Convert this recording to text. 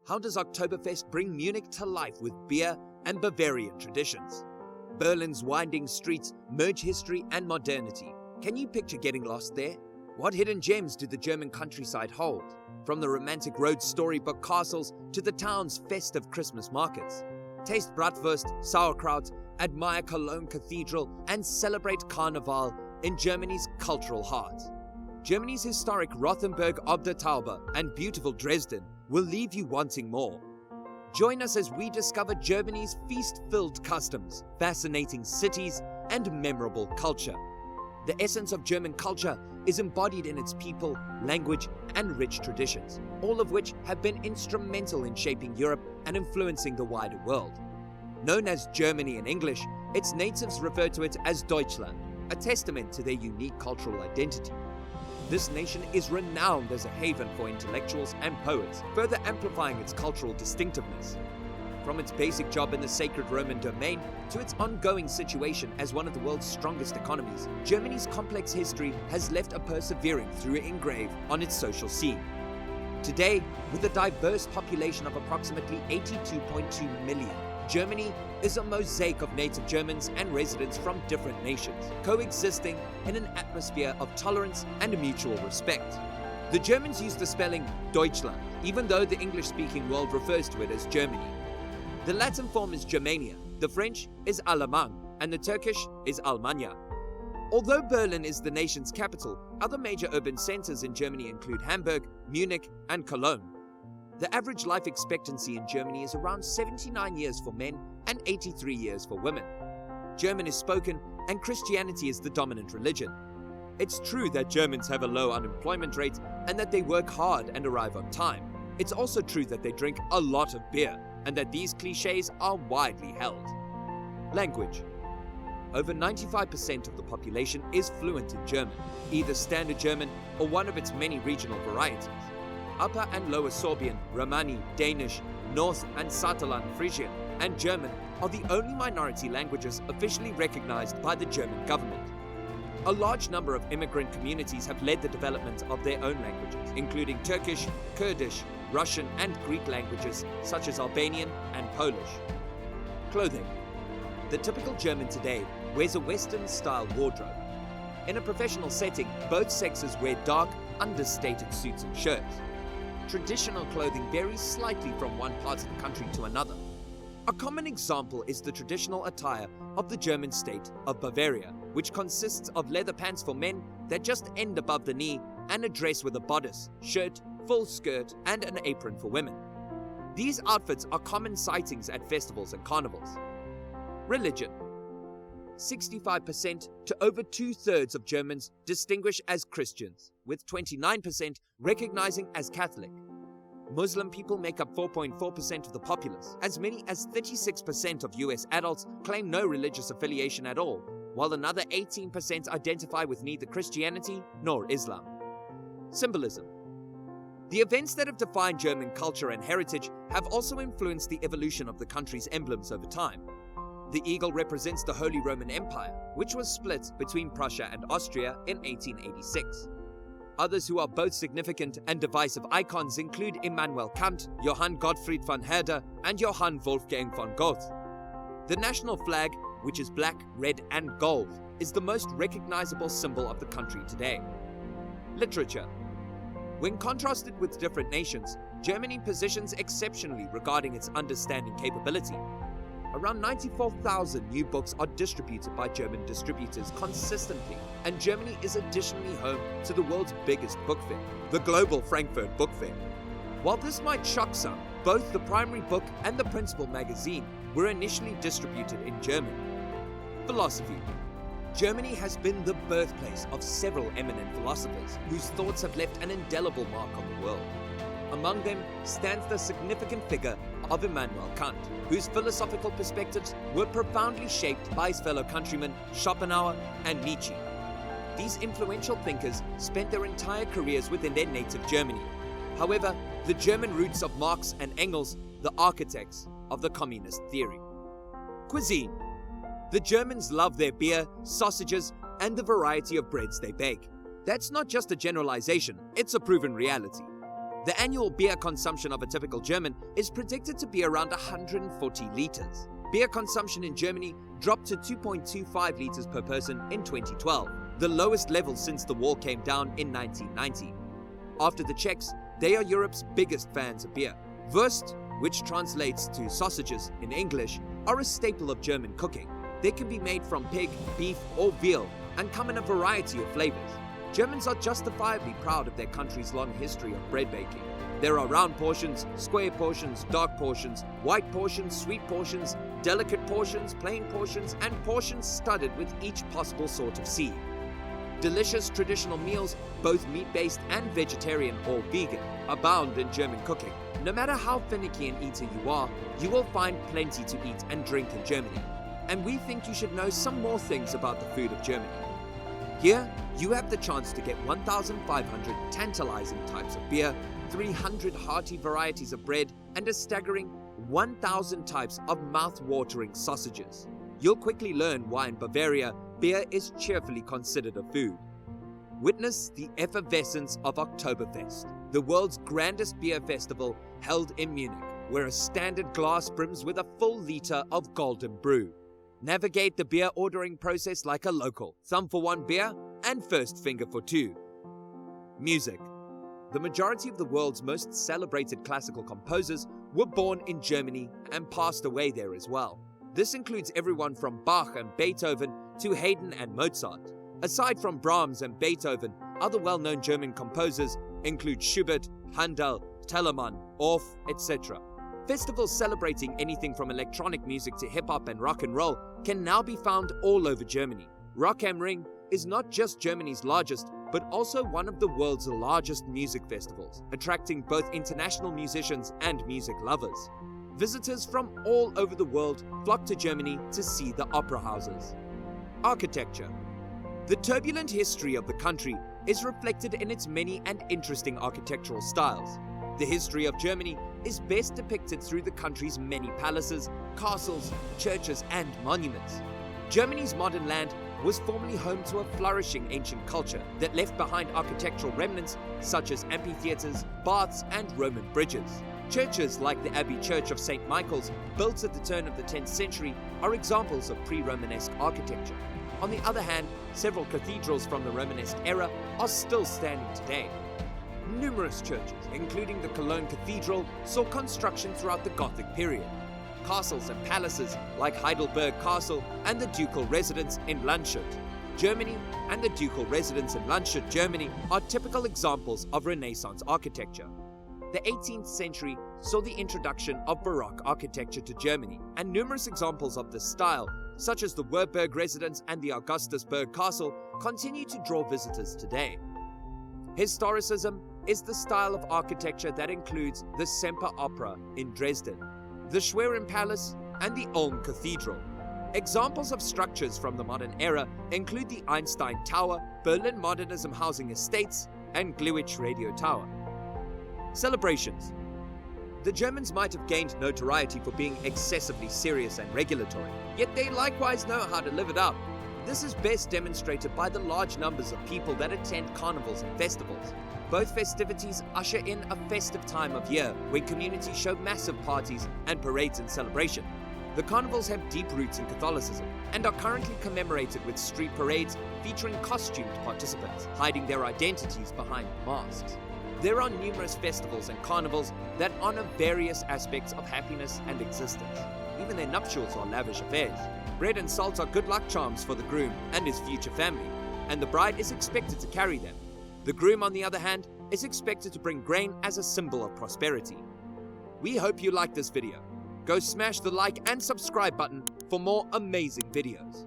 How does Oktoberfest bring Munich to life with beer and Bavarian traditions? Berlin's winding streets merge history and modernity. Can you picture getting lost there? What hidden gems do the German countryside hold? From the romantic road storybook castles to the town's festive Christmas markets. Taste bratwurst, sauerkraut, admire Cologne Cathedral, and celebrate Karneval in Germany's cultural heart. Germany's historic Rothenburg ob der Tauber and beautiful Dresden will leave you wanting more. Join us as we discover Germany's feast-filled customs, fascinating cities, and memorable culture. The essence of German culture is embodied in its people, language, and rich traditions, all of which have been instrumental in shaping Europe and influencing the wider world. Known as Germany in English, its natives refer to it as Deutschland, a testament to their unique cultural identity. This nation is renowned as a haven for intellectuals and poets, further amplifying its cultural distinctiveness. From its basic job in the sacred Roman domain to its ongoing situation as one of the world's strongest economies, Germany's complex history has left a persevering through engraved on its social scene. Today, with a diverse population of approximately 82.2 million, Germany is a mosaic of native Germans and residents from different nations, coexisting in an atmosphere of tolerance and mutual respect. The Germans use the spelling Deutschland, even though the English-speaking world refers to it as Germany. The Latin form is Germania, the French is Allemagne, and the Turkish is Almanya. Although Berlin is the nation's capital, other major urban centers in Germany include Hamburg, Munich, and Cologne. The average life expectancy in Germany is around 79 years for men and 83 years for women. German is spoken, and Christianity is the dominant religion. It's true that Germans have a low unemployment rate and that they work hard and arrive on time. It's also true that they drink a lot of beer, and that these cliches are widely held. Language. Over 95% of the population is fluent in German, either Standard German or one of its many regional varieties. Upper and Lower Sorbian, Romani, Danish, North and Saterland Frisian, and German are the only minority languages officially recognized by the German government. A large number of immigrant communities have led the development of their own languages, including Turkish, Kurdish, Russian, and Greek languages such as Albanian and Polish. Clothing. The typical German today wears a Western-style wardrobe. In a professional setting, both sexes wear dark, understated suits and shirts. Traditional clothing varies slightly from one part of the country to another. A common example is the traditional attire of the German state of Bavaria, which consists of leather pants for men that just end above the knee and a dress with a bodice, shirt, full skirt, and an apron for women. These outfits are common sightings at festivals and carnivals. Religion. 65% to over 2/3 of Germans distinguish as Christians, with 29% recognizing as Catholic. Muslim people make up 4.4% of the populace. As many as 36% of US adults claim no religious affiliation at all, while another 18% identify with neither Christianity nor Islam. Symbolism. The events that have defined German culture and heritage have also influenced the evolution of the country's emblems over time. The eagle represents the Holy Roman Empire, which was split between Prussia and Austria in 1886. Others who are both significant and divisive icons include Immanuel Kant, Johann Gottfried von Herder, and Johann Wolfgang von Goethe. The national flag, which is black, red, and gold, is the most recognizable symbol of the country today. Literature. When contrasted with different nations, Germany positions exceptionally regarding its understanding capability. Around 94,000 new books are distributed by German distributors consistently, and Germany is additionally home to the world's biggest book fair, the Global Frankfurt Book Fair. While this might shock some, both the primary book and the principal magazine were initially distributed in German. Philosophy. Germany has been the birthplace of several eminent philosophers whose thoughts have left an indelible mark on the world. Among them stands the significant figure of Immanuel Kant, whose philosophical perspectives were profoundly shaped by his fellow countrymen Schopenhauer and Nietzsche. These influential thinkers spent their entire careers within their native Germany. However, the German roots of Marx and Engels, the architects of the communist theory. Cuisine. The Germans love their beer, sausages, and the variety of breads they bake. That's not just a generalization, it's a proven reality. The annual beer consumption of a typical German is predicted to be around 140 liters. Beer consumption in Germany dropped to 2.25 liters per person in 2012, the lowest level since the wall came down in 1990. After the Czechs, they are Europe's biggest fans of beer. Wurst, which translates to sausages in English, are a staple of German cooking. They can be made from pig, beef, or veal and come in a variety of flavors. Germans are justifiably proud of their country's long history of bread baking. There are round portions, square portions, dark portions, white portions, sweet portions, delicate portions, plain portions, and portions studded with each possible sort of seed. Delicious traditional meals, both meat-based and vegetarian or vegan, abound in German cooking. No matter how finicky an eater you are, you will find plenty to eat and drink in Germany. And we think you should know some more things about the food of Germany. Here, you have the chance to get 1,500 tantalizing types of beer, 300 hearty varieties of bread, and a staggering 1,000 types of mouth-watering sausages. You'll quickly learn why in Bavaria, beer is cheerfully considered a food. Witness the effervescence of Oktoberfest, the world's grandest beer festival held in Munich, where a standard glass brims with a full liter of golden brew. Navigate the beer ordering process like a local, thumb for one beer and first finger for two. Music. The majority of the world's most celebrated classical composers were born in Germany and passed away there as well. This includes everyone from Bach and Beethoven to Haydn and Mozart. Aside from Brahms and Beethoven, other well-known German composers include Schubert, Handel, Telemann, Orff, etc. Festivals celebrating anything from electronic music to hip-hop and rock and roll can now be found all over Germany. Rock am Ring is not just Germany's largest, but also one of the world's largest music festivals, attracting both international musicians and music lovers. Visitors from all over the world flock to Germany to see the opera houses. Architecture. The turbulent history of the country is reflected in its many and interesting architectural styles. The history of Germany is best depicted through the country's many palaces, castles, churches, and monuments. Germany's modern land was formerly home to a flourishing ancient culture that left behind architectural remnants such as amphitheaters, baths, and Roman bridges. Churches like the Abbey Church of St. Michael's, built at the turn of the 10th century, are examples of pre-Romanesque architecture. On the other hand, several cathedrals from the Romanesque era are still standing today. Numerous churches, including the Cologne Cathedral, saw construction throughout the Gothic period. Castles and palaces like Heidelberg Castle and the Ducal Residence in Landshut, Germany, and the Ducal Residence in Landshut, Germany, are typical examples of Renaissance architecture. The 18th century saw the introduction of Baroque architecture to Germany, and numerous examples of this style, such as the Warburg Residence and the Augustusburg Castle, continue to draw visitors today. Historicism is the style of architecture that includes the Semper Opera in Dresden, the Schwerin Palace, and the Ulm Cathedral. Examples of structures from the modern era include the Einstein Tower, Berlin Modernism Housing Estates, and Gliwice Radio Tower. Celebrations. The Germans might have gained notoriety for being excessively serious and regulatory, yet they likewise know how to live it up. This is best demonstrated by the large numbers of people that attend carnivals and festivals. Both festivities usher in a festive time of year when communities show massive parties and parades in celebration. The carnivals have deep roots in Catholicism and are currently commemorated with street parades featuring costumed participants hiding their identities behind masks. There are numerous festivals and carnivals that honor various aspects of happiness and existence. Even their nuptials are lavish affairs. Bread and salt are good luck charms for the groom and his future family, and the bride is expected to carry them. The groom, on the other hand, is expected to bring grain as a symbol of prosperity. We hope you liked this video. Go smash the like and subscribe button for more amazing videos.